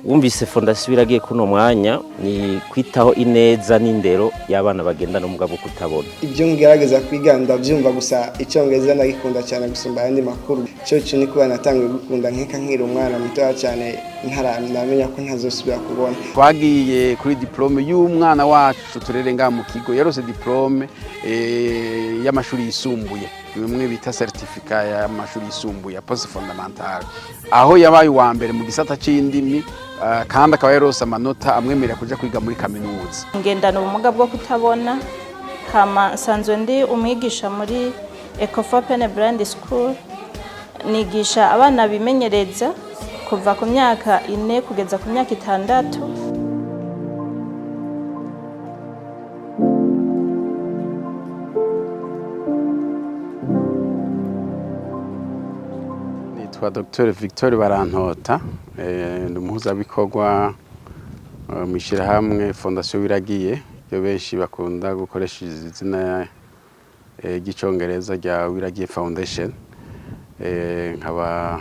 wumvise fondasiyo iragiye kuno mwanya ni kwitaho ineza n'indero y'abana bagendana ubumuga bwo kutabona. Ibyo ngerageza kwiga ndabyumva, gusa icyongereza ndagikunda cyane gusumba ayandi makuru. Cyo ni kuba natangiye gukunda nkiri umwana muto cyane, ntaramenya ko ntazosubira kubona. Twagiye kuri diplome y'umwana wacu turerenga mu kigo, yarose diplome y'amashuri yisumbuye, bimwe bita certificat y'amashuri yisumbuye post fondamental, aho yabaye wa mbere mu gisata c'indimi kandi akaba yarose amanota amwemerera kuja kwiga muri kaminuza. Ngendana ubumuga bwo kutabona, hama sanzwe ndi umwigisha muri Ecofopen Blind School, nigisha abana bimenyereza kuva ku myaka 4 kugeza ku myaka 6. Nitwa Dr. Victor Barantota, ndi umuhuzabikorwa mu ishyirahamwe Fondasiyo Wiragiye, yo benshi bakunda gukoresha izina ry'icyongereza rya Wiragiye Foundation. Nkaba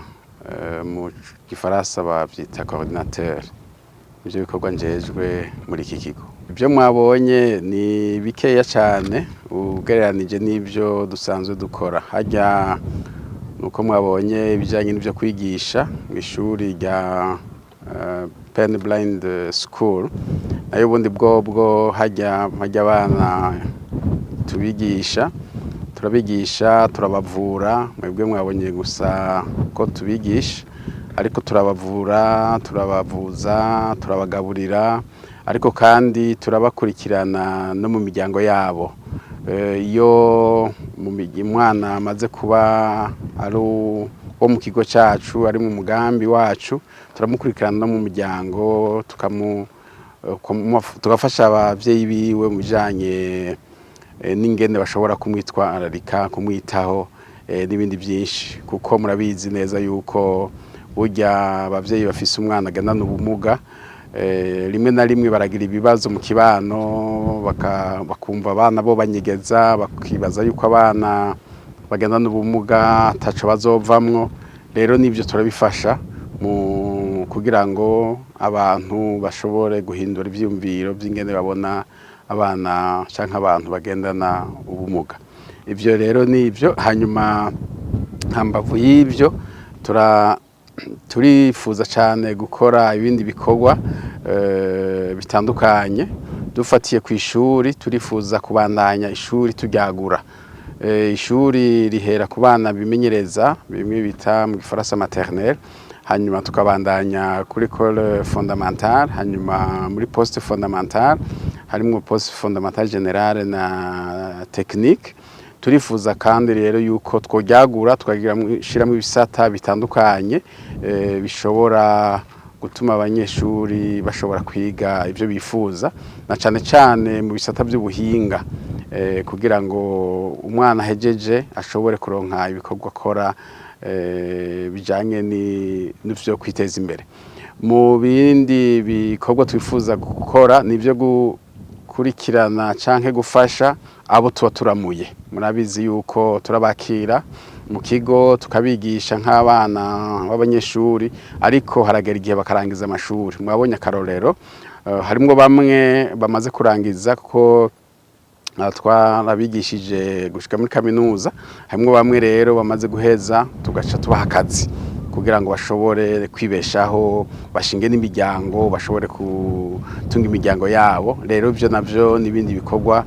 mu gifaransa babyita coordinateur. Ibyo bikorwa njejwe muri iki kigo. Ibyo mwabonye ni bikeya cyane ugereranije n'ibyo dusanzwe dukora. Hajya nuko mwabonye ibijyanye n'ibyo kwigisha mu ishuri rya Pen Blind School, nayo ubundi bwo hajya abana turabigisha, turabavura. Mwebwe mwabonye gusa ko tubigisha, ariko turabavura, turabavuza, turabagaburira, ariko kandi turabakurikirana no mu miryango yabo. Iyo umwana amaze kuba ari wo mu kigo cyacu, ari mu mugambi wacu, turamukurikirana no mu muryango, tugafasha ababyeyi biwe mu bijyanye n'ingene bashobora kumwitwararika, kumwitaho n'ibindi byinshi, kuko murabizi neza yuko burya ababyeyi bafise umwana agendana ubumuga rimwe na rimwe baragira ibibazo mu kibano, bakumva abana bo banyegeza, bakibaza yuko abana bagendana ubumuga ataco bazovamwo. Rero nivyo turabifasha mu kugira ngo abantu bashobore guhindura ivyumviro by'ingene babona abana canke abantu bagendana ubumuga. Ivyo rero nivyo, hanyuma hambavu y'ivyo turifuza cyane gukora ibindi bikorwa bitandukanye. Dufatiye ku ishuri, turifuza kubandanya ishuri turyagura. Ishuri rihera ku bana bimenyereza, bimwe bita mu gifaransa maternelle, hanyuma tukabandanya kuri école fondamentale, hanyuma muri poste fondamentale harimo poste fondamentale générale na technique. Turifuza kandi rero yuko tworyagura tukagiramo ibisata bitandukanye bishobora gutuma abanyeshuri bashobora kwiga ibyo bifuza, na cyane cyane mu bisata by'ubuhinga, kugira ngo umwana ahejeje ashobore kuronka ibikorwa akora bijyanye n'ibyo kwiteza imbere. Mu bindi bikorwa twifuza gukora ni ibyo gukurikirana cyangwa gufasha abo tuba turamuye. Murabizi yuko turabakira mu kigo tukabigisha nk'abana b'abanyeshuri, ariko haragera igihe bakarangiza amashuri. Mwabonye akarorero, harimo bamwe bamaze kurangiza ko twarabigishije gushika muri kaminuza, harimo bamwe rero bamaze guheza tugaca tubaha akazi kugira ngo bashobore kwibeshaho, bashinge n'imiryango, bashobore gutunga imiryango yabo. Rero ibyo navyo n'ibindi bikorwa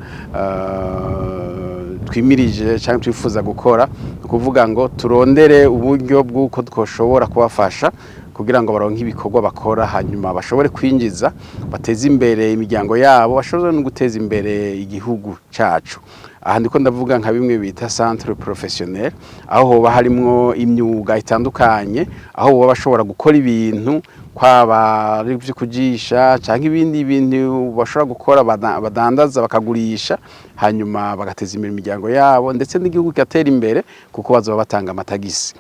twimirije cyangwa twifuza gukora, kuvuga ngo turondere uburyo bw'uko twoshobora kubafasha kugira ngo baronke ibikorwa bakora, hanyuma bashobore kwinjiza, bateze imbere imiryango yabo, bashobore no guteza imbere igihugu cacu. Aha ndiko ndavuga nka bimwe bita centre professionnel, aho hoba harimwo imyuga itandukanye, aho boba bashobora gukora ibintu kwaba ari byo kujisha cyangwa ibindi bintu bashobora gukora, badandaza bakagurisha, hanyuma bagateza imbere imiryango yabo, ndetse n'igihugu kigatera imbere kuko bazoba batanga amatagisi.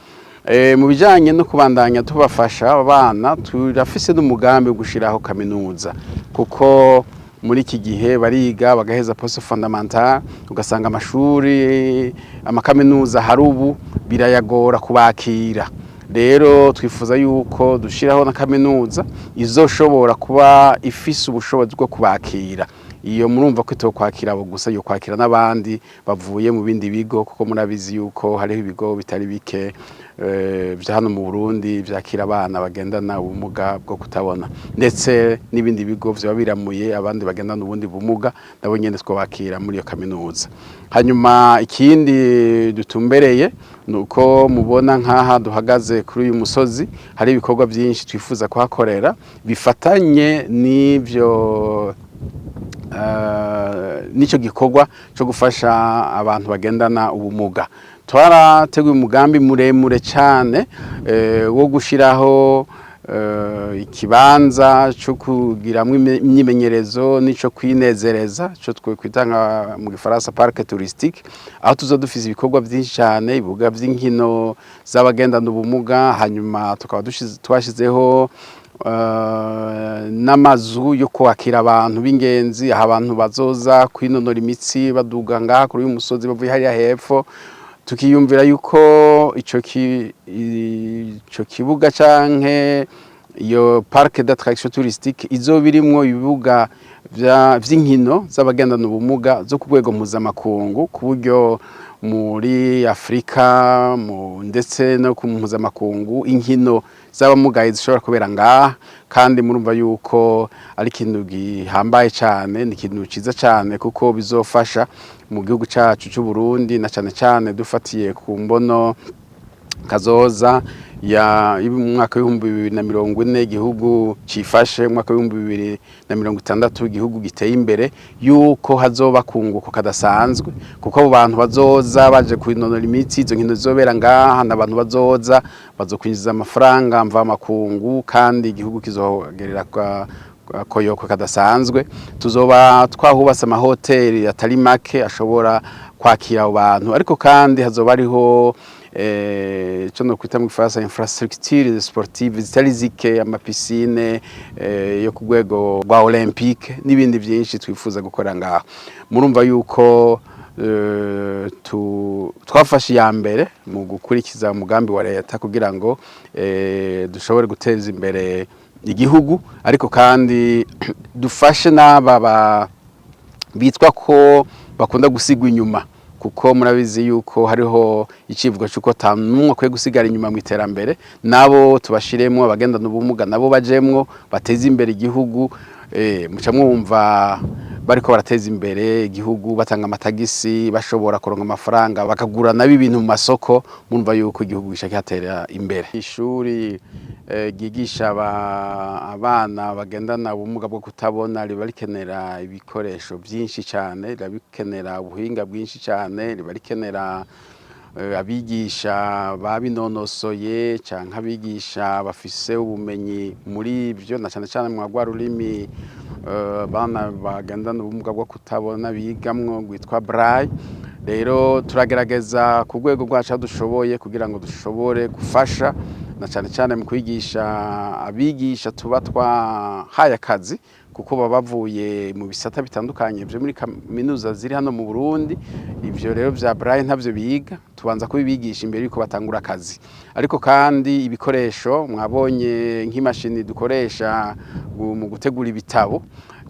Mu bijanye no kubandanya tubafasha abana, turafise n'umugambi wo gushiraho kaminuza, kuko muri iki gihe bariga bagaheza poste fondamentale, ugasanga amashuri amakaminuza hari ubu birayagora kubakira. rero twifuza yuko dushiraho na kaminuza izoshobora kuba ifise ubushobozi bwo kubakira. Iyo murumva ko itokwakira abo gusa, yo kwakira n'abandi bavuye mu bindi bigo, kuko murabizi yuko hariho ibigo bitari bike vya hano mu Burundi vyakira abana bagendana ubumuga bwo kutabona, ndetse n'ibindi bigo vyoba biramuye abandi bagendana ubundi bumuga nabo nyene twobakira muri iyo kaminuza. Hanyuma ikindi dutumbereye nuko mubona nk'aha duhagaze kuri uyu musozi hari ibikorwa byinshi twifuza kuhakorera bifatanye n'ivyo nicyo gikorwa cyo gufasha abantu bagendana ubumuga. Twarateguye umugambi muremure cyane wo gushiraho ikibanza cyo kugiramwe imyimenyerezo nico kwinezereza, cyo twitanga mu Gifaransa parc touristique, aho tuzodufise ibikorwa byinshi cyane, ibibuga by'inkino z'abagendana ubumuga, hanyuma tukaba twashizeho n'amazu yo kwakira abantu b'ingenzi, aho abantu bazoza kwinonora imitsi baduga ngaha kuri uyu musozi bavuye hariya hepfo. Tukiyumvira yuko ico kibuga canke iyo parc d'attraction touristique izoba irimwo ibibuga vy'inkino z'abagendana ubumuga zo ku rwego mpuzamakungu, ku buryo muri Afrika ndetse no ku mpuzamakungu inkino z'abamugaye zishobora kubera ngaha. Kandi murumva yuko ari ikintu gihambaye cyane, ni ikintu ciza cyane kuko bizofasha mu gihugu cyacu cy'u Burundi, na cyane cyane dufatiye ku mbono kazoza ya mwaka w'ibihumbi 2040 igihugu cifashe, mwaka w'ibihumbi 2060 igihugu giteye imbere, yuko hazoba kunguko kadasanzwe, kuko abo bantu bazoza baje kwinonora imitsi, izo nkino zizobera ngaha, n'abantu bazoza bazokwinjiza amafaranga mva makungu, kandi igihugu kizogerera koyoko kadasanzwe. Tuzoba twahubase amahoteli atari make ashobora kwakira abo bantu, ariko kandi hazoba ariho cyo no kwita mu Gifaransa infrastructure sportive zitari zike, amapisine yo ku rwego rwa olympique n'ibindi byinshi twifuza gukora ngaho. Murumva yuko twafashe ya mbere mu gukurikiza umugambi wa leta kugira ngo dushobore guteza imbere igihugu, ariko kandi dufashe n'aba bitwa ko bakunda gusigwa inyuma, kuko murabizi yuko hariho icivugo cyuko tanumwe kwe gusigara inyuma mu iterambere. Nabo tubashiremo abagendana ubumuga, nabo bajemwo bateze imbere igihugu. Muca mwumva bariko barateza imbere igihugu, batanga amatagisi, bashobora kuronka amafaranga, bakagura nabi ibintu mu masoko. Murumva yuko igihugu gishaka hatera imbere. Ishuri gigisha abana bagendana ubumuga bwo kutabona riba rikenera ibikoresho byinshi cyane, riba rikenera ubuhinga bwinshi cyane, riba rikenera abigisha babinonosoye canke abigisha bafise ubumenyi muri ivyo, na cyane cyane mu rwa rurimi bana bagendana ubumuga bwo kutabona bigamwo gwitwa braille. Rero turagerageza ku rwego rwacu dushoboye kugira ngo dushobore gufasha, na cyane cyane mu kwigisha abigisha tuba twahaye akazi, kuko baba bavuye mu bisata bitandukanye byo muri kaminuza ziri hano mu Burundi. Ivyo rero vya braille ntavyo biga, tubanza kubibigisha imbere yuko batangura akazi. Ariko kandi ibikoresho mwabonye nk'imashini dukoresha mu gutegura ibitabo,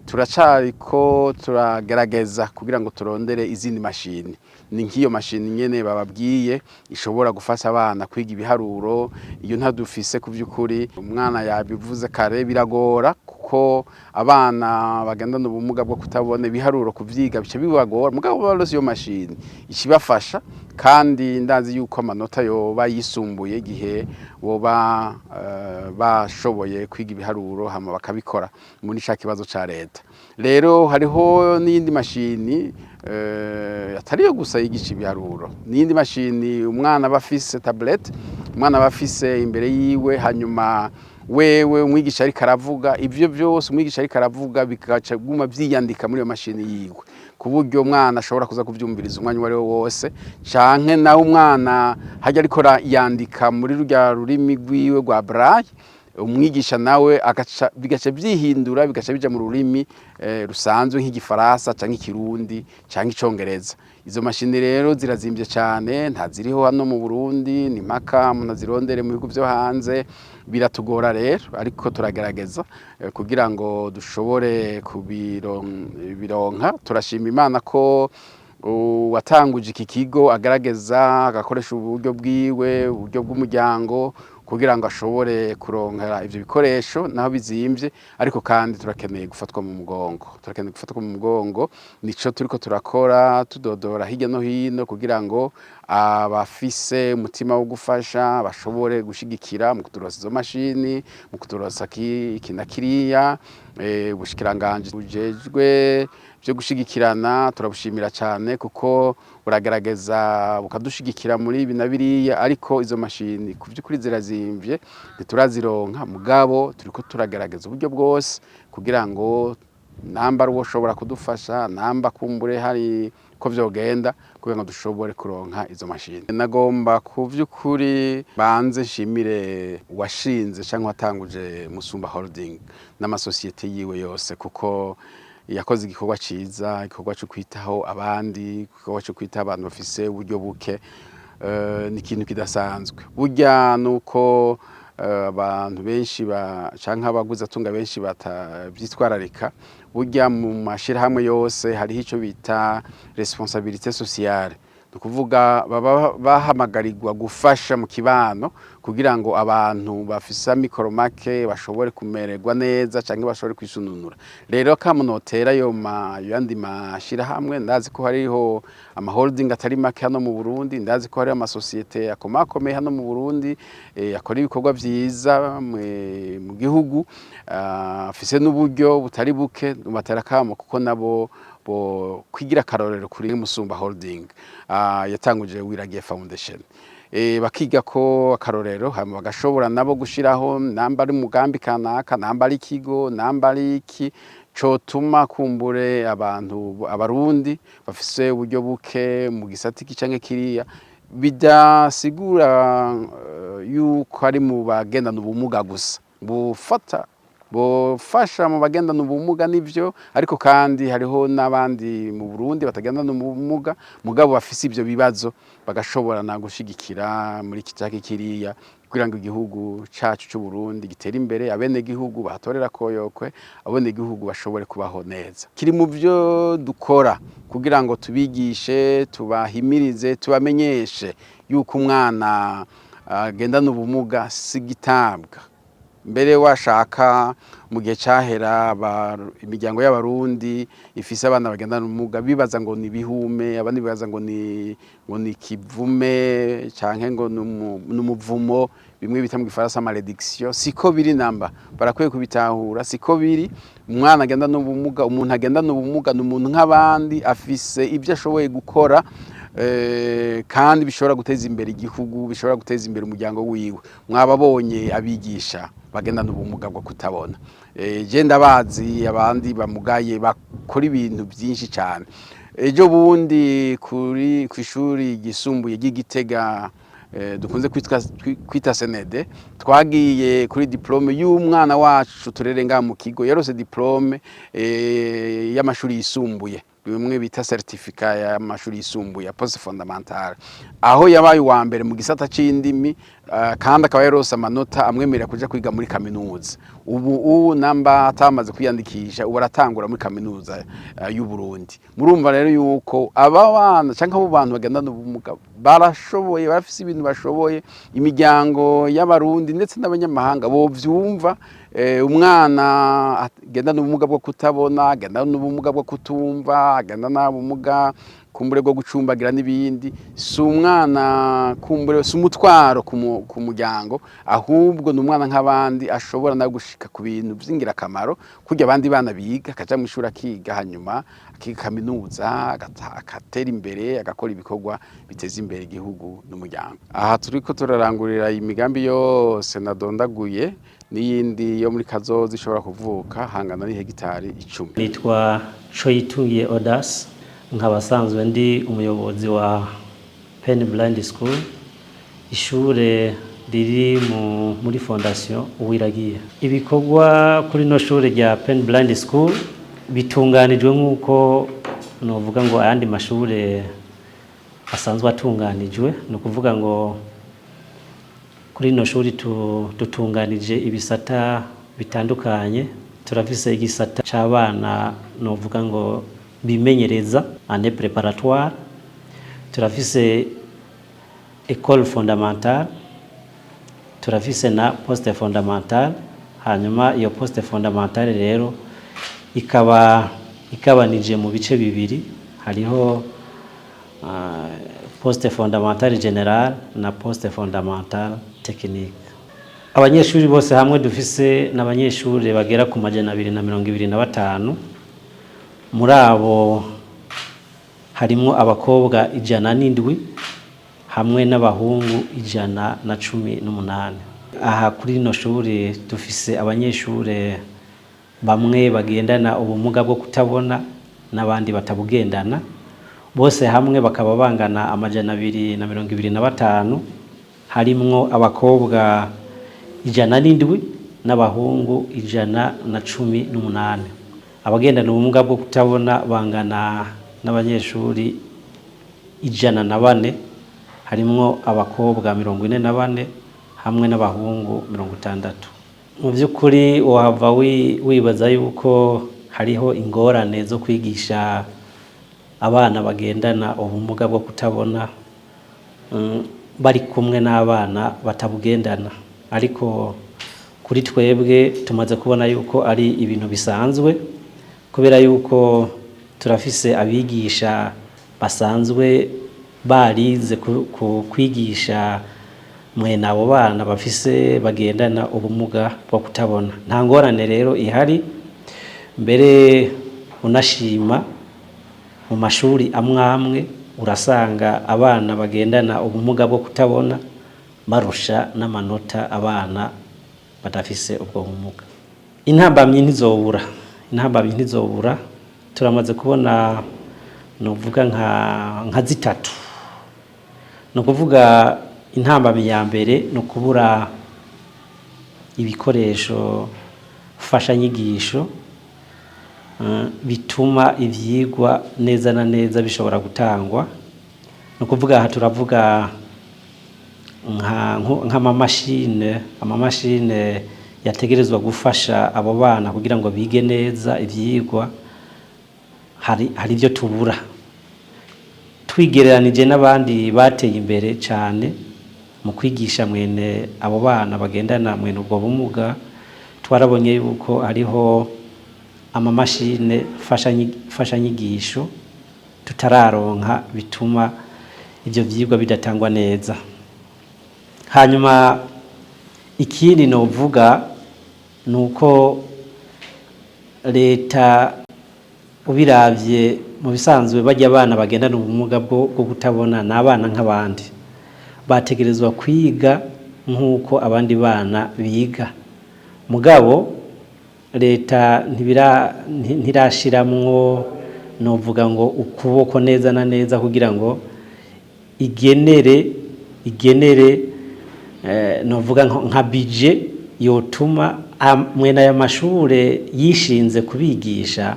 turacariko turagerageza kugira ngo turondere izindi mashini. Ni nk'iyo mashini nyene bababwiye ishobora gufasha abana kwiga ibiharuro. Iyo ntadufise ku by'ukuri, umwana yabivuze kare, biragora kuko abana bagendana ubumuga bwo kutabona ibiharuro kuvyiga bice bibagora. Mugabo barose iyo mashini ikibafasha, kandi ndazi yuko amanota yoba yisumbuye igihe boba bashoboye kwiga ibiharuro hama bakabikora muri ca kibazo ca leta. Rero hariho n'iyindi mashini atariyo gusa yigisha ibiharuro, n'iyindi mashini umwana bafise tablet, umwana bafise imbere yiwe, hanyuma wewe umwigisha ariko aravuga, ivyo byose umwigisha ariko aravuga bikaca guma vyiyandika muri iyo mashini yiwe, ku buryo umwana ashobora kuza kuvyumviriza umwanya wari wose, canke nawe umwana hajya ariko yandika muri rya rurimi rwiwe rwa braille, umwigisha nawe bigaca byihindura bigaca bija mu rurimi rusanzwe nk'igifaransa canke ikirundi canke icongereza. Izo mashini rero zirazimvye cyane, ntaziriho hano mu Burundi, ni mpaka umuntu azirondere mu bihugu byo hanze, biratugora rero ariko turagerageza kugira ngo dushobore kubironka. Turashima Imana ko watanguje iki kigo agaragaza agakoresha uburyo bwiwe, uburyo bw'umuryango kugira ngo ashobore kuronkera ivyo bikoresho naho bizimvye, ariko kandi turakeneye gufatwa mu mugongo. Nico turiko turakora tudodora hirya no hino kugira ngo abafise umutima wo gufasha bashobore gushigikira mu kuturosa izo mashini, mu kuturosa iki na kiriya. Ubushikiranganje bujejwe byo gushigikirana turabushimira cyane kuko buragerageza bukadushigikira muri ibi na biriya, ariko izo mashini ku by'ukuri zirazimvye ntiturazironka. Mugabo turiko turagerageza uburyo bwose kugira ngo namba uwo ushobora kudufasha, namba kumbure hari ko vyogenda kugira ngo dushobore kuronka izo mashini. Nagomba ku by'ukuri banze nshimire washinze cyangwa watanguje Musumba Holding n'amasosiyete yiwe yose, kuko yakoze igikorwa ciza, igikorwa cyo kwitaho abandi, igikorwa cyo kwitaho abantu bafise uburyo buke. Ni ikintu kidasanzwe. Burya nuko abantu benshi canke abaguze atunga benshi batavyitwararika. Burya mu mashirahamwe yose hariho ico bita responsabilité sociale, nukuvuga baba bahamagarirwa gufasha mu kibano kugira ngo abantu bafise mikoro make bashobore kumererwa neza canke bashobore kwisununura. Rero kamunotera yo yandi mashirahamwe, ndazi ko hariho holding atari make hano mu Burundi, ndazi ko hariho amasosiyete akomakomeye hano mu Burundi yakora ibikorwa vyiza mu gihugu, afise n'uburyo butari buke. Nubatera kamo kuko nabo kwigira karorero kuri Musumba Holding yatanguje Wiragiye Foundation, bakiga ko akarorero hama bagashobora nabo gushiraho namba ari mugambi kanaka, namba ari ikigo, namba ari iki cotuma kumbure abarundi bafise uburyo buke mu gisati canke kiriya, bidasigura yuko ari mu bagendana ubumuga gusa. Bofasha mu bagendana ubumuga nivyo, ariko kandi hariho n'abandi mu Burundi batagendana ubumuga mugabo bafise ivyo bibazo, bagashobora na gushigikira muri kitaki kiriya kugira ngo igihugu cacu cy'u Burundi gitere imbere, abene gihugu batorera koyokwe, abone gihugu bashobore kubaho neza. Kiri mu byo dukora kugira ngo tubigishe, tubahimirize, tubamenyeshe yuko umwana agendana ubumuga sigitabwa. Mbere washaka mu gihe cyahera imiryango y'abarundi ifise abana bagendana ubumuga bibaza ngo ni bihume, abandi bibaza ngo ni kivume canke ngo n'umuvumo, bimwe bita mu gifaransa malédiction. Siko biri namba, barakwiye kubitahura. Siko biri. Umwana agendana ubumuga, umuntu agendana ubumuga n'umuntu nk'abandi, afise ibyo ashoboye gukora kandi bishobora guteza imbere igihugu, bishobora guteza imbere umuryango wiwe. Mwababonye abigisha bagendana ubumuga bwo kutabona, je ndabazi abandi bamugaye bakora ibintu byinshi cyane. Ejo bundi ku ishuri gisumbuye ry'Igitega dukunze kwita Senede, twagiye kuri diplome y'umwana wacu turerenga mu kigo, yarose diplome y'amashuri yisumbuye, bimwe bita certificat y'amashuri yisumbuye ya post fondamental, aho yabaye wa mbere mu gisata c'indimi, kandi akaba yarose amanota amwemerera kuja kwiga muri kaminuza. Ubu namba atamaze kwiyandikisha, ubu aratangura muri kaminuza y'u Burundi. Murumva rero yuko aba bana canke abo bantu bagendana ubumuga barashoboye, barafise ibintu bashoboye. Imiryango y'abarundi ndetse n'abanyamahanga bo vyumva umwana agendana ubumuga bwo kutabona, agendana ubumuga bwo kutumva, agendana ubumuga kumbure bwo gucumbagira n'ibindi, si umwana kumbure, si umutwaro ku muryango, ahubwo ni umwana nk'abandi ashobora no gushika ku bintu by'ingirakamaro, kurya abandi bana biga, akaja mu ishuri akiga, hanyuma akiga kaminuza, agatera imbere, agakora ibikorwa biteza imbere igihugu n'umuryango. Aha turiko turarangurira imigambi yose nadondaguye, n'iyindi yo muri kazoza ishobora kuvuka hangana n'ihegitari 10. Nitwa Coyitungiye Audace, nkabasanzwe ndi umuyobozi wa Pen Blind School, ishure riri muri fondation Uwiragiye. Ibikorwa kuri no shure rya Pen Blind School bitunganijwe nk'uko novuga ngo ayandi mashure asanzwe atunganijwe, no kuvuga ngo kuri no shuri dutunganije ibisata bitandukanye. Turafise igisata c'abana novuga ngo bimenyereza ane préparatoire, turafise école fondamentale, turafise na poste fondamentale. Hanyuma iyo poste fondamentale rero ikabanije mu bice bibiri, hariho poste fondamentale générale na poste fondamentale technique. Abanyeshuri bose hamwe dufise n'abanyeshuri bagera ku 225. Muri abo harimo abakobwa 107 hamwe n'abahungu 118. Aha kuri no shuri dufise abanyeshuri bamwe bagendana ubumuga bwo kutabona n'abandi batabugendana, bose hamwe bakaba bangana 225. Harimwo abakobwa 107 n'abahungu 118. Abagendana ubumuga bwo kutabona bangana n'abanyeshuri 104, harimwo abakobwa 44 hamwe n'abahungu 60. Mu by'ukuri wahava wibaza yuko hariho ingorane zo kwigisha abana bagendana ubumuga bwo kutabona bari kumwe n'abana batabugendana, ariko kuri twebwe tumaze kubona yuko ari ibintu bisanzwe, kubera yuko turafise abigisha basanzwe barize kwigisha mwene abo bana bafise bagendana ubumuga bwo kutabona. Nta ngorane rero ihari, mbere unashima mu mashuri amwe urasanga abana bagendana ubumuga bwo kutabona barusha n'amanota abana badafise ubwo bumuga. Intambamyi ntizobura, turamaze kubona novuga nka zitatu. No kuvuga intambamyi ya mbere no kubura ibikoresho fashanyigisho bituma ivyigwa neza na neza bishobora gutangwa. No kuvuga aha turavuga amamashine yategerezwa gufasha abo bana kugira ngo bige neza ivyigwa. Hari ibyo tubura twigereranije n'abandi bateye imbere cyane mu kwigisha mwene abo bana bagendana mwene ubwo bumuga. Twarabonye yuko hariho amamashine fashanyigisho tutararonka bituma ibyo vyigwa bidatangwa neza. Hanyuma ikindi novuga nuko leta ubiravye mu bisanzwe bajya abana bagendana ubumuga bwo kutabona n'abana nk'abandi, bategerezwa kwiga nk'uko abandi bana biga. Mugabo leta ntirashiramwo novuga ngo ukuboko neza na neza kugira ngo igenere novuga nka budget yotuma mwene aya mashure yishinze kubigisha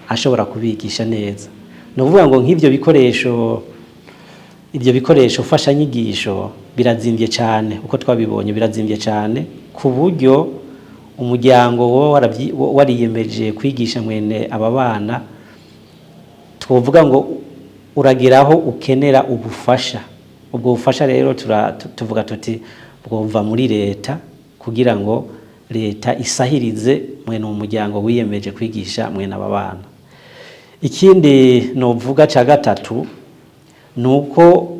ashobora kubigisha neza. No kuvuga ngo nk'ivyo bikoresho fashanyigisho birazimvye cyane, uko twabibonye birazimvye cyane, ku buryo umuryango wariyemeje kwigisha mwene aba bana twovuga ngo urageraho ukenera ubufasha. Ubwo bufasha rero tuvuga tuti bwova muri leta kugira ngo leta isahirize mwene umuryango wiyemeje kwigisha mwene aba bana. Ikindi novuga ca gatatu nuko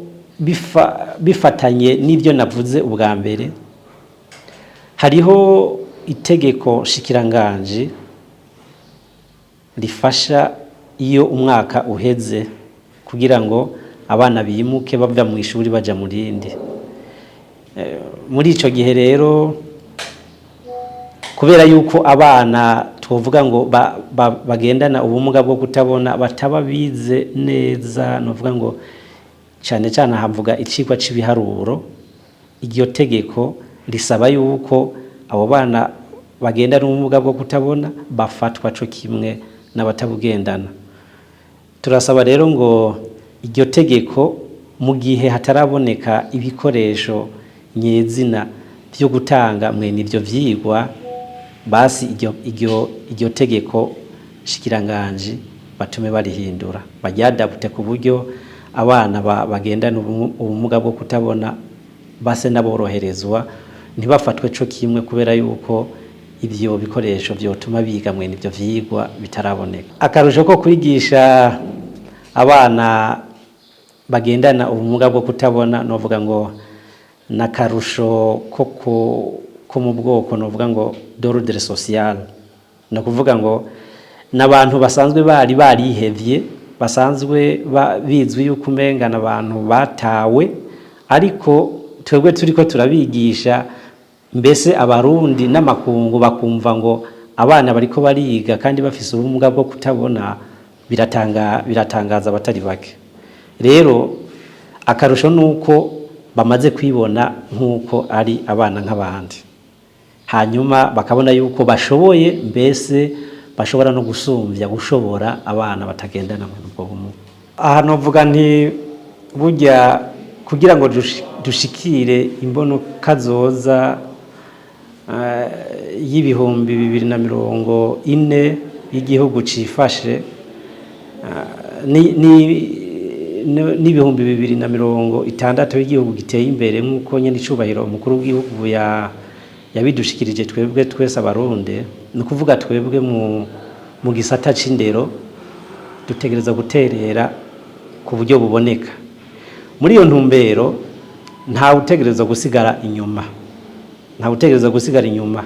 bifatanye n'ivyo navuze ubwa mbere, hariho itegeko shikiranganje rifasha iyo umwaka uheze kugira ngo abana bimuke bava mu ishuri baja mu rindi. Muri ico gihe rero kubera yuko abana twovuga ngo bagendana ubumuga bwo kutabona bataba bize neza, novuga ngo cyane havuga icikwa c'ibiharuro, iryo tegeko risaba yuko abo bana bagenda n'ubumuga bwo kutabona bafatwa co kimwe n'abatabugendana. Turasaba rero ngo iryo tegeko mu gihe hataraboneka ibikoresho nyezina byo gutanga mwene ivyo vyigwa, basi iryo tegeko shikiranganje batume barihindura, baryadapte ku buryo abana bagendana ubumuga bwo kutabona base naboroherezwa, ntibafatwe co kimwe kubera yuko ivyo bikoresho vyotuma biga mwene ivyo vyigwa bitaraboneka. Akarusho ko kwigisha abana bagendana ubumuga bwo kutabona, novuga ngo nakarusho ko mu bwoko, novuga ngo d'ordre social, no kuvuga ngo n'abantu basanzwe barihevye, basanzwe bizwi yuko umengana abantu batawe, ariko twebwe turiko turabigisha, mbese abarundi n'amakungu bakumva ngo abana bariko bariga kandi bafise ubumuga bwo kutabona, biratangaza abatari bake. Rero akarusho nuko bamaze kwibona nkuko ari abana nk'abandi, hanyuma bakabona yuko bashoboye, mbese bashobora no gushobora abana batagendana ubwo bumuga. Aha novuga nti burya kugira ngo dushikire imbono kazoza y'ibihumbi 2040 y'igihugu cifashe n'ibihumbi 2060 y'igihugu giteye imbere, nk'uko nyene icubahiro umukuru w'igihugu yabidushikirije twebwe twese abarundi. Ni kuvuga twebwe mu gisata c'indero dutegereza guterera ku buryo buboneka. Muri iyo ntumbero nta utegereza gusigara inyuma,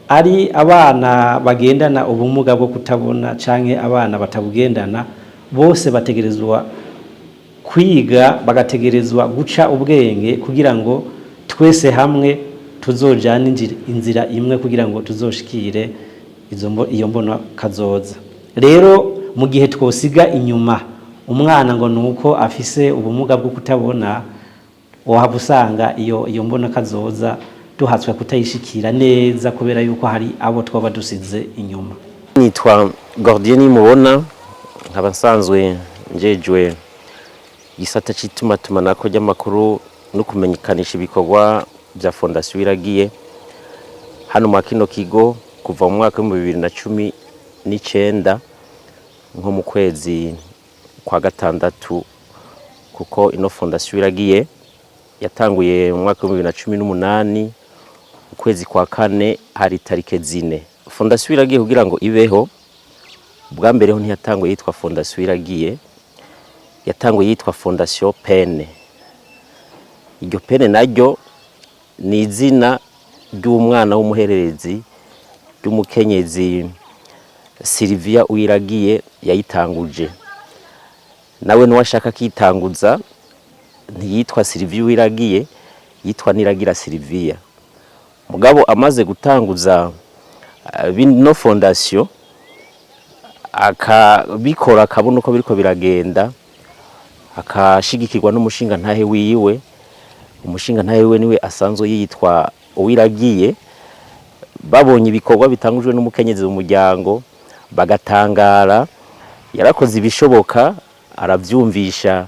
ari abana bagendana ubumuga bwo kutabona canke abana batabugendana, bose bategerezwa kwiga, bagategerezwa guca ubwenge kugira ngo twese hamwe tuzojana inzira imwe kugira ngo tuzoshikire iyo mbona kazoza. Rero mu gihe twosiga inyuma umwana ngo nuko afise ubumuga bwo kutabona, wahaba usanga iyo mbona kazoza duhatswe kutayishikira neza kubera yuko hari abo twaba dusize inyuma. Nitwa Gordien Nimubona, nkaba nsanzwe njejwe gisata c'itumatumanaho ry'amakuru no kumenyekanisha ibikorwa bya Fondation Iragiye hano mu kino kigo kuva mu mwaka wa 2019 nko mu kwezi kwa gatandatu, kuko ino Fondation Iragiye yatanguye mu mwaka wa 2018 ukwezi kwa kane hari tarike 4. Fondation Iragiye kugira ngo ibeho, bwa mbere ho ntiyatanguye yitwa Fondation Iragiye, yatanguye yitwa Fondation Pene. Iryo Pene naryo ni izina ry'umwana w'umuhererezi ry'umukenyezi Sylvia Uwiragiye yayitanguje. Nawe nuwashaka kitanguza ntiyitwa Sylvia Uwiragiye, yitwa Niragira Sylvia. Mugabo amaze gutanguza bino Fondation akabikora, akabona uko biriko biragenda, akashigikirwa n'umushinga ntahe wiwe. Umushinga ntahe wiwe niwe asanzwe yitwa Uwiragiye. Babonye ibikorwa bitangujwe n'umukenyezi mu muryango bagatangara, yarakoze ibishoboka, aravyumvisha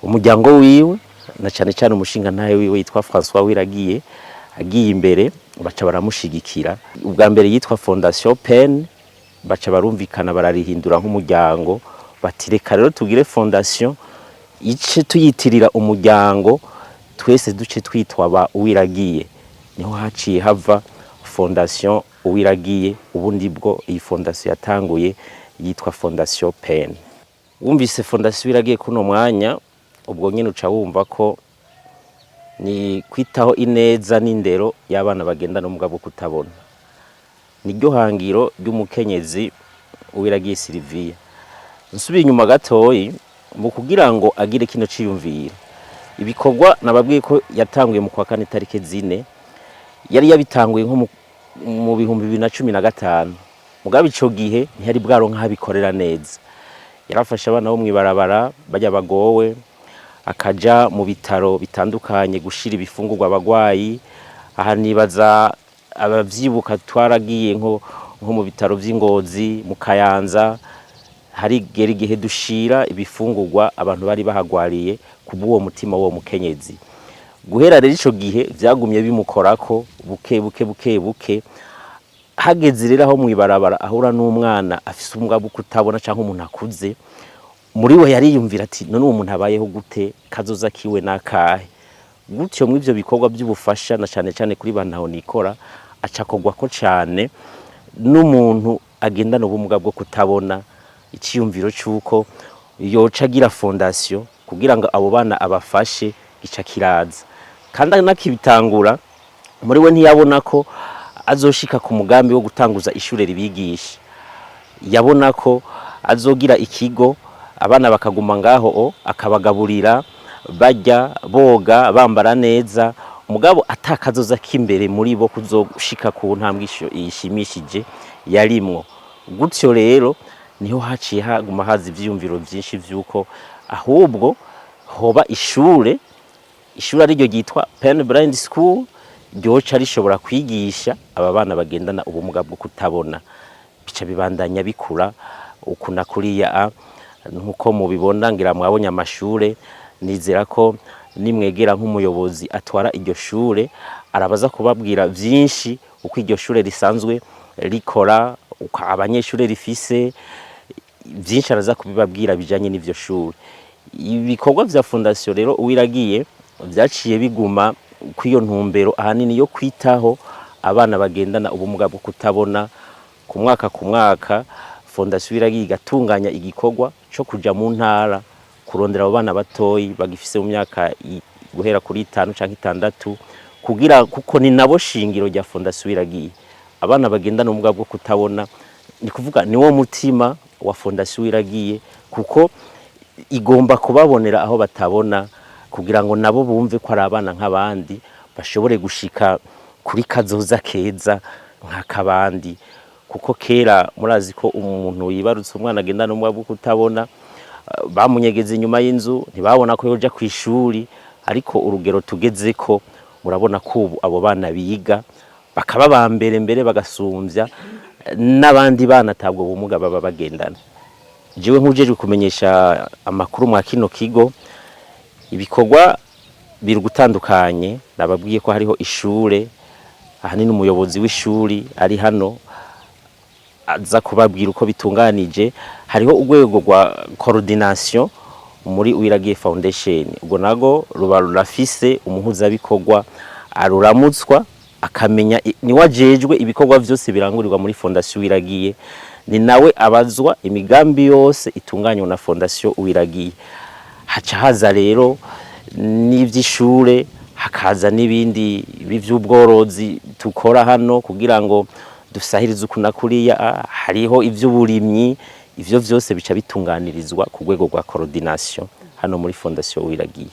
umuryango wiwe, na cyane cyane umushinga ntahe wiwe yitwa François Uwiragiye. Agiye imbere baca baramushigikira. Ubwa mbere yitwa Fondation Pen, baca barumvikana bararihindura nk'umuryango, batireka rero tugire Fondation ice tuyitirira umuryango, twese duce twitwa ba Uwiragiye. Niho haciye hava Fondation Uwiragiye. Ubundi bwo iyi Fondation yatanguye yitwa Fondation Pen. Wumvise Fondation Uwiragiye kuno mwanya, ubwo nyine uca wumva ko ni kwitaho ineza n'indero y'abana bagendana ubumuga bwo kutabona. Niryo hangiro ry'umukenyezi Uwiragiye Sylvia. Nsubiye inyuma gatoyi mu kugira ngo agire kino ciyumvira, ibikorwa nababwiye ko yatanguye mu kwa kane tarike 4, yari yabitanguye nko mu bihumbi 2015. Mugabe ico gihe ntiyari bwaronka habikorera neza. Yarafasha abana bo mwibarabara bajya bagowe, akaja mu bitaro bitandukanye gushira ibifungurwa abagwayi. Aha nibaza abavyibuka twaragiye nko mu bitaro vy'Ingozi mu Kayanza, hari igihe dushira ibifungurwa abantu bari bahagwariye kubw'uwo mutima w'uwo mukenyezi. Guhera rero ico gihe vyagumye bimukorako buke buke. Hageze rero aho mwibarabara ahura n'umwana afise ubumuga bwo kutabona canke umuntu akuze, muri we yariyumvira ati none uwo muntu abayeho gute, kazoza kiwe nakahe. Gutyo mw'ivyo bikorwa by'ubufasha na cane kuri bantaho nikora acakogwako cane n'umuntu agendana ubumuga bwo kutabona, iciyumviro cyuko yoca agira fondation kugira ngo abo bana abafashe gica kiraza. Kandi nakibitangura muri we ntiyabona ko azoshika ku mugambi wo gutanguza ishure ribigisha, yabona ko azogira ikigo abana bakaguma ngaho akabagaburira barya boga bambara neza, umugabo atakazoza kimbere muri bo kuzoshika ku ntambwe ishimishije yarimwo. Gutyo rero niho haciye haguma haza ivyumviro vyinshi vyuko ahubwo hoba ishure ariryo ryitwa Pen Blind School, ryoca rishobora kwigisha aba bana bagendana ubumuga bwo kutabona. Bica bibandanya bikura ukuna kuriya nkuko mubibona, ngira mwabonye amashure. Nizera ko nimwegera nk'umuyobozi atwara iryo shure arabaza kubabwira vyinshi uko iryo shure risanzwe rikora, uko abanyeshure rifise vyinshi araza kubibabwira bijanye n'ivyo shure. Ibikorwa vya fondation rero Uwiragiye vyaciye biguma kw'iyo ntumbero ahanini yo kwitaho abana bagendana ubumuga bwo kutabona. Ku mwaka fondation Uwiragiye igatunganya igikorwa cyo kuja mu ntara kurondera abo bana batoyi bagifise mu myaka guhera kuri 5 canke 6, kuko ni nabo shingiro rya fondation Uwiragiye. Abana bagendana ubumuga bwo kutabona ni kuvuga ni wo mutima wa fondation Uwiragiye, kuko igomba kubabonera aho batabona kugira ngo nabo bumve ko ari abana nk'abandi, bashobore gushika kuri kazoza keza nk'akabandi. Kuko kera murazi ko umuntu yibarutse umwana agendana ubumuga bwo kutabona bamunyegeza inyuma y'inzu, ntibabona ko yoja kw'ishuri. Ariko urugero tugeze ko murabona ko ubu abo bana biga bakaba bambere bagasumvya n'abandi bana tabwo bumuga baba bagendana. Jewe nk'ujeje kumenyesha amakuru mwa kino kigo, ibikorwa biri gutandukanye. Nababwiye ko hariho ishure, ahanini umuyobozi w'ishuri ari hano aza kubabwira uko bitunganije. Hariho urwego rwa coordination muri Uwiragiye Foundation, ubwo nago ruba rurafise umuhuzabikorwa aruramutswa akamenya ni wajejwe ibikorwa vyose birangurirwa muri Fondation Uwiragiye, ni nawe abazwa imigambi yose itunganywa na Fondation Uwiragiye. Haca haza rero n'ivy'ishure, hakaza n'ibindi by'ubworozi tukora hano kugira ngo dusahirize ukuna kuriya. Hariho ivy'uburimyi, ivyo vyose bica bitunganirizwa ku rwego rwa coordination hano muri Fondation Uwiragiye.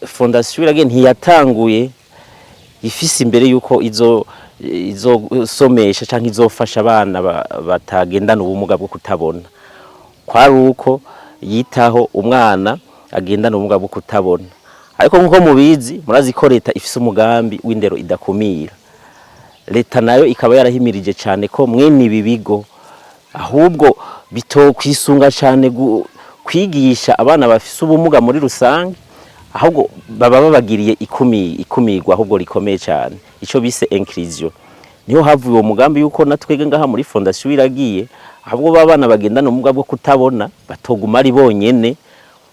Fondation Uwiragiye ntiyatanguye ifise imbere yuko izo somesha canke izofasha abana batagendana ubumuga bwo kutabona, kwari uko yitaho umwana agendana ubumuga bwo kutabona. Ariko nkuko mubizi, murazi ko leta ifise umugambi w'indero idakumira. Leta nayo ikaba yarahimirije cyane ko mwene ibi bigo ahubwo bitokwisunga cyane kwigisha abana bafise ubumuga muri rusange, ahubwo baba babagiriye ikumirwa ahubwo rikomeye cyane, ico bise inclusion. Niho havuye uwo mugambi yuko natwege ngaha muri Fondation Uwiragiye ahubwo babana bagendana ubumuga bwo kutabona batoguma ari bonyene,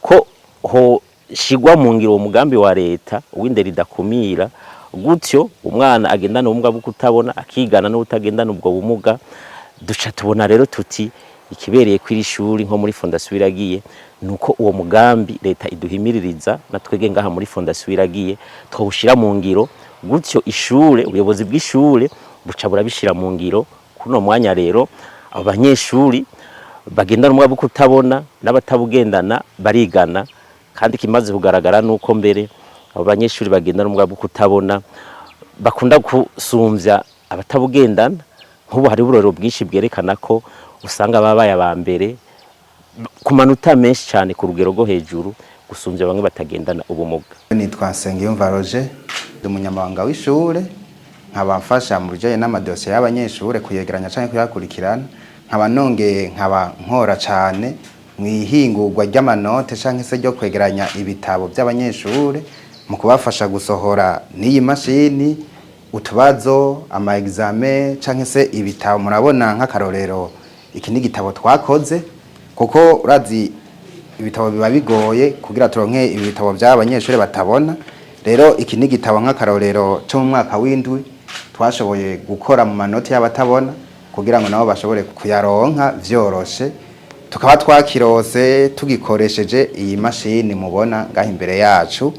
ko ho shigwa mu ngiro uwo mugambi wa leta w'indero idakumira. Gutyo umwana agendana ubumuga bwo kutabona akigana no utagendana ubwo bumuga. Duca tubona rero tuti ikibereye kw'iri shuri nko muri Fondation Uwiragiye nuko uwo mugambi leta iduhimiririza natwege ngaha muri Fondation Uwiragiye twawushira mu ngiro. Gutyo ishure, ubuyobozi bw'ishure buca burabishira mu ngiro. Kuno mwanya rero abanyeshuri bagendana ubumuga bwo kutabona n'abatabugendana barigana, kandi kimaze kugaragara nuko mbere abo banyeshuri bagendana ubumuga bwo kutabona bakunda gusumvya abatabugendana. Nk'ubu hari uburorero bwinshi bwerekana ko usanga babaye aba mbere ku manota menshi cyane ku rugero rwo hejuru gusumbya bamwe batagendana ubumuga. Nitwa Nsengiyumva Roger, ndi umunyamabanga w'ishure, nkaba mfasha mu bijanye n'amadosiye y'abanyeshure kuyegeranya canke kuyakurikirana, nkaba nongeye nkaba nkora cane mwihingurwa ry'amanote canke se ryo kwegeranya ibitabo by'abanyeshure mu kubafasha gusohora n'iyi mashini utubazo ama examen canke se ibitabo. Murabona nk'akarorero iki ni igitabo twakoze, kuko urazi ibitabo biba bigoye kugira turonke ibitabo by'abanyeshure batabona. Rero iki ni igitabo nk'akarorero cyo mu mwaka w'indwi twashoboye gukora mu manoti y'abatabona kugira ngo nabo bashobore kuyaronka vyoroshe, tukaba twakirose tugikoresheje iyi mashini mubona ngaho imbere yacu.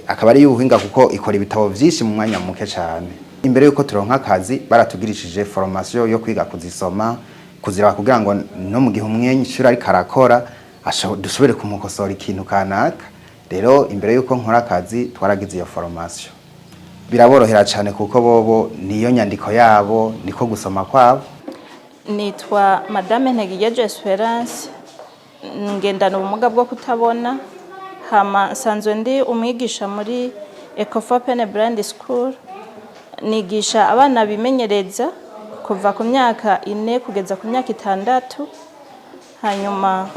Akaba ari ubuhinga kuko ikora ibitabo vyinshi mu mwanya muke cyane. Imbere yuko turonka akazi baratugirishije formation yo kwiga kuzisoma, kuziraba kugira ngo no mu gihe umwenyeshuri ari karakora dushobore kumukosora ikintu kanaka. Rero imbere yuko nkora akazi twaragize iyo formation, biraborohera cyane kuko bobo niyo nyandiko yabo niko gusoma kwabo. Nitwa Madame Ntegiyeje Esperance, ngendana ubumuga bwo kutabona, hama nsanzwe ndi umwigisha muri Ecofo Pen Brand School. Nigisha abana bimenyereza kuva ku myaka 4 kugeza ku myaka 6. Hanyuma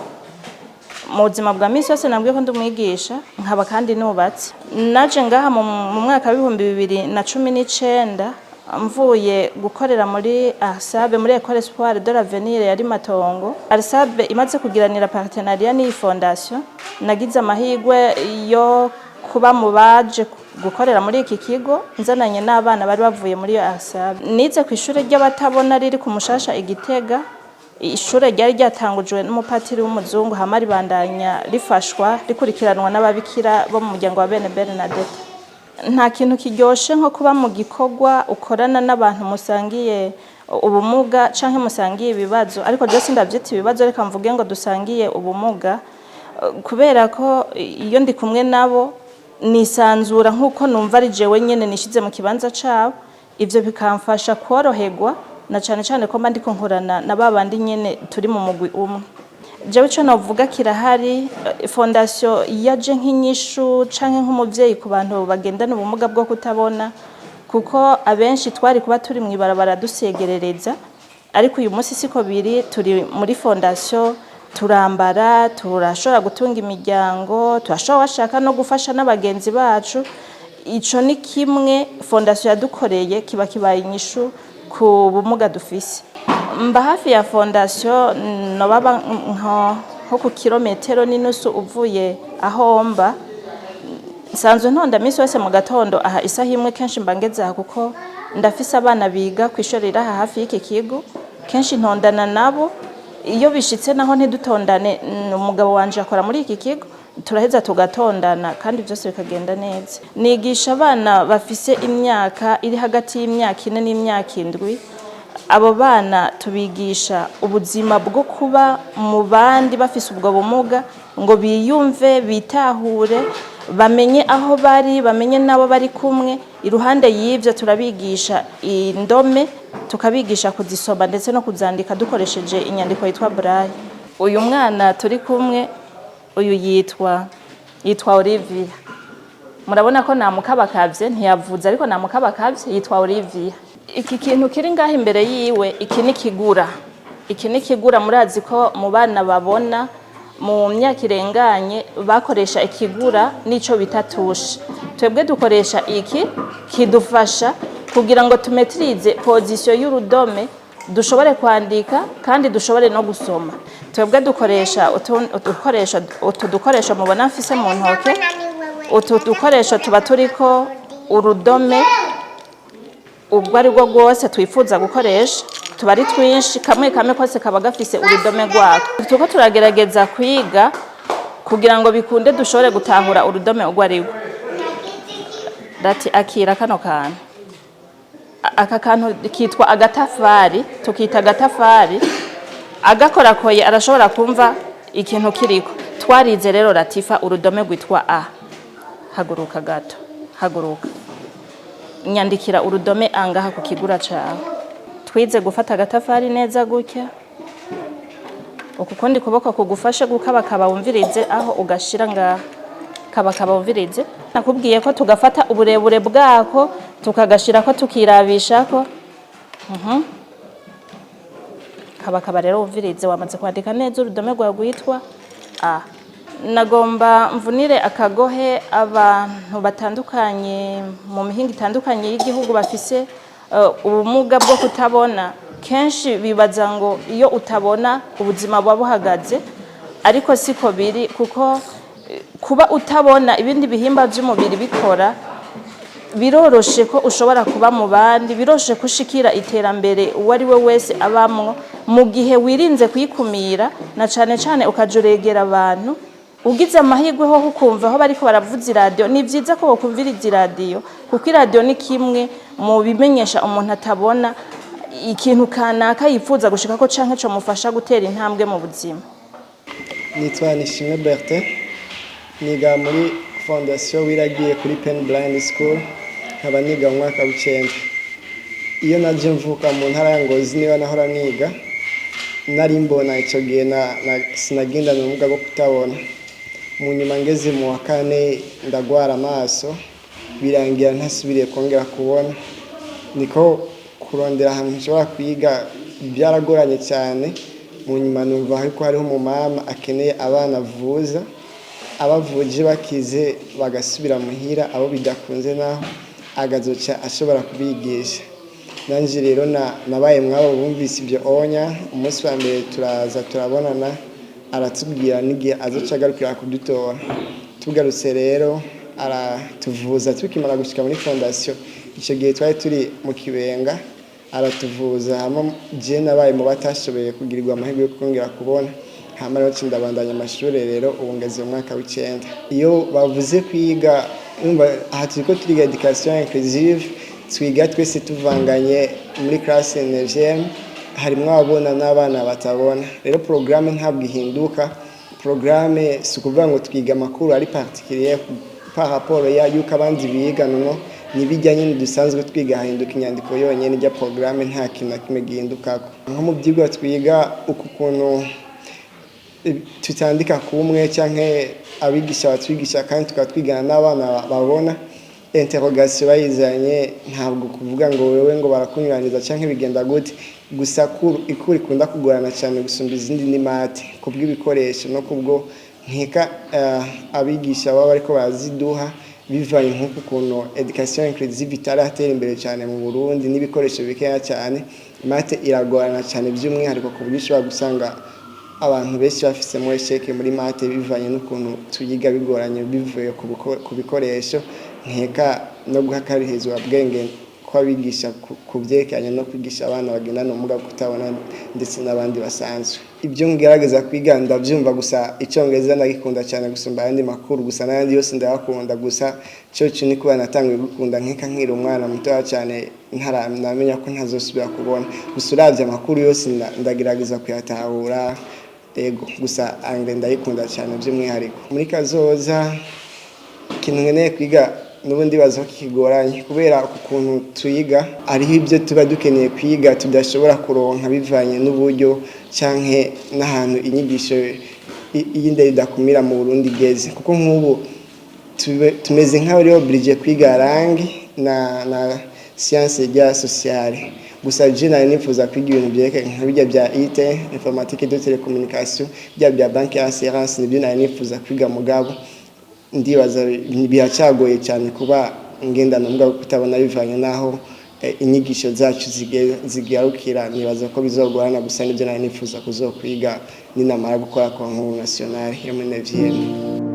mu buzima bwa misi yose nabwiye ko ndi umwigisha, nkaba kandi nubatse. Naje ngaha mu mwaka wa 2019 mvuye gukorera muri Arsabe muri Ecole Espoir de l'Avenir yari Matongo. Arsabe imaze kugiranira partenariat n'iyi fondation, nagize amahirwe yo kuba mu baje gukorera muri iki kigo nzananye n'abana bari bavuye muri Arsabe. Nize ku ishure ry'abatabona riri ku Mushasha Igitega. Ishure ryari ryatangujwe n'umupatiri w'umuzungu, hama ribandanya rifashwa rikurikiranwa n'ababikira bo mu muryango wa Bene Bernadette. Nta kintu kiryoshe nko kuba mu gikorwa ukorana n'abantu musangiye ubumuga canke musangiye ibibazo, ariko je sindavyita ibibazo, reka mvuge ngo dusangiye ubumuga, kubera ko iyo ndi kumwe nabo nisanzura nkuko numva ari jewe nyene nishize mu kibanza cabo. Ivyo bikamfasha kworoherwa, na cyane cyane ko ndiko nkorana na babandi nyene turi mu mugwi umwe. Jewe cyo navuga kirahari fondation yaje nk'inyishu canke nk'umuvyeyi ku bantu bagendana ubumuga bwo kutabona, kuko abenshi twari kuba turi mwibarabara dusegerereza, ariko uyu munsi siko biri. Turi muri fondation, turambara, turashobora gutunga imiryango, turashobora washaka no gufasha n'abagenzi bacu. Ico ni kimwe fondation yadukoreye kiba kibaye inyishu ku bumuga dufise. Mba hafi ya fondation, no baba nko ku kilometero n'inusu uvuye aho mba. Nsanzwe ntonda misi wese mu gatondo aha isaha imwe, kenshi mbangeze aha kuko ndafise abana biga ku ishuri riri hafi y'iki kigo. Kenshi ntondana nabo, iyo bishitse naho ntidutondane, umugabo wanje akora muri iki kigo, turaheza tugatondana kandi byose bikagenda neza. Nigisha abana bafise imyaka iri hagati y'imyaka 4 n'imyaka 7. Abo bana tubigisha ubuzima bwo kuba mu bandi bafise ubwo bumuga, ngo biyumve, bitahure, bamenye aho bari, bamenye nabo bari kumwe. Iruhande y'ivyo turabigisha indome, tukabigisha kuzisoma ndetse no kuzandika dukoresheje inyandiko yitwa braille. Uyu mwana turi kumwe, uyu yitwa Olivia. Murabona ko namukabakavye, ntiyavuze ariko namukabakavye, yitwa Olivia. Iki kintu kiri ngaho imbere yiwe, iki ni kigura. Iki ni kigura. Murazi ko mu bana babona mu myaka irenganye bakoresha ikigura nico bitatushe. Twebwe dukoresha iki kidufasha kugira ngo tumetrize position y'urudome, dushobore kwandika kandi dushobore no gusoma. Twebwe dukoresha utu dukoresho mubona mfise mu ntoke. Utu dukoresho tuba turiko urudome ubwo ari bwo bwose twifuza gukoresha, tuba ari twinshi, kamwe kose kaba gafise urudome rwako. Tuko turagerageza kwiga kugira ngo bikunde dushobore gutahura urudome ubwo ari bwo. Dati akira kano kantu. Aka kantu kitwa agatafari, tukita agatafari. Agakorakoye arashobora kumva ikintu kiriko. Twarize rero Latifa urudome gwitwa A. Haguruka gato, haguruka. Nyandikira urudome angaha ku kigura cawe. Twize gufata agatafari neza gutya, ukundi kuboko kugufashe gukabakaba wumvirize aho ugashira ngaha kabakaba wumvirize. Nakubwiye ko tugafata uburebure bwako tukagashirako tukirabishako. Kabakaba rero wumvirize wamaze kwandika neza urudome rwawe rwitwa A. Nagomba mvunire akagohe abantu batandukanye mu mihinga itandukanye y'igihugu bafise ubumuga bwo kutabona. Kenshi bibaza ngo iyo utabona ubuzima buba buhagaze, ariko siko biri, kuko kuba utabona ibindi bihimba by'umubiri bikora biroroshe ko ushobora kuba mu bandi, biroroshe kushikira iterambere uwo ari we wese abamwo mu gihe wirinze kwikumira, na cane cane ukajuregera abantu. Ugize amahirwe ho ukumva aho bariko baravuza radio, ni vyiza ko bokumviriza radio, kuko radio ni kimwe mu bimenyesha umuntu atabona ikintu kanaka yifuza gushika ko canke cyo mufasha gutera intambwe mu buzima. Nitwa Nishimwe Bertin, niga muri Fondation Wiragiye kuri Pen Blind School, nkaba niga mu mwaka w'9. Iyo naje mvuka mu ntara ya Ngozi niba nahora niga, nari mbona ico gihe sinagenda n'ubumuga bwo kutabona. Mu nyuma ngeze mu wa 4 ndagwara amaso, birangira ntasubiriye kongera kubona. Niko kurondera ahantu nshobora kwiga byaragoranye cyane. Mu nyuma numva ko hariho umumama akeneye abana avuza, abavuje bakize bagasubira muhira, abo bidakunze naho agazoca ashobora kubigisha. Nanje rero nabaye mwabo bumvise ibyo onya. Umunsi wa mbere turaza turabonana, aratubwira n'igihe azoca agarukira kudutora. Tugarutse rero aratuvuza tukimara gushika muri fondation. Icyo gihe twari turi mu Kibenga, aratuvuza hama je nabaye mu batashoboye kugirirwa amahirwe yo kongera kubona. Hama rero ndabandanya amashuri rero ubu ngeze mu mwaka w'9. Iyo bavuze kwiga aha turiko turiga education inclusive, twiga twese tuvanganye muri classe 9e, harimwo ababona n'abana batabona. Rero programme ntabwo ihinduka. Programme sukuvuga ngo twiga makuru ari particulier par rapport ya yuko abandi biga no nibijyanye dusanzwe twiga, hahinduka inyandiko yonyene rya programme, nta kintu na kimwe gihindukako. Nko mu byigwa twiga uku kuntu tutandika kumwe canke abigisha batwigisha kandi tukatwigana n'abana babona, interrogation bayizanye ntabwo kuvuga ngo wewe ngo barakunyuraniza canke bigenda gute. Gusa ikuri kunda kugorana cyane gusumba izindi ni mate, kubw'ibikoresho no kubwo nkeka abigisha baba ariko baziduha bivanye nk'uko kuntu education inclusive itaratera imbere cyane mu Burundi n'ibikoresho bikeya cyane. Mate iragorana cyane by'umwihariko ku buryo ushobora gusanga abantu benshi bafise mu esheke muri mate bivanye n'ukuntu tuyiga bigoranye bivuye ku bikoresho. Nkeka no guhakarizwa bwenge kwabigisha kubyerekanye no kwigisha abana bagendana ubumuga kutabona ndetse n'abandi basanzwe. Ibyo ngerageza kwiga ndabyumva, gusa icyongereza ndagikunda cyane gusumba ayandi makuru, gusa n'ayandi yose ndayakunda. Gusa cyo ni kuba natangiye gukunda nkeka nkiri umwana muto cyane, ntaramenya ko ntazosubira kubona. Gusa uravye amakuru yose ndagerageza kuyatahura. Yego, gusa ange ndayikunda cyane by'umwihariko. Muri kazoza ikintu nkeneye kwiga n'ubundi bazo kigoranye, kubera ukuntu tuyiga ariho ibyo tuba dukeneye kwiga tudashobora kuronka bivanye n'uburyo canke n'ahantu inyigisho iyindi idakumira mu Burundi geze. Kuko nk'ubu tumeze nk'aho ari oblige kwiga rangi na science ya sociale. Gusa je nari nifuza kwiga ibintu byerekeye nk'abijya bya IT, informatique de télécommunication, bya banque assurance, nibyo nari nifuza kwiga. Mugabo ndibaza biracagoye cyane kuba ngendana n'ubwo kutabona bivanye naho inyigisho zacu zigarukira. Nibaza ko bizogorana, gusa nibyo nari nifuza kuzokwiga ninamara gukora concours national yo muri 9e.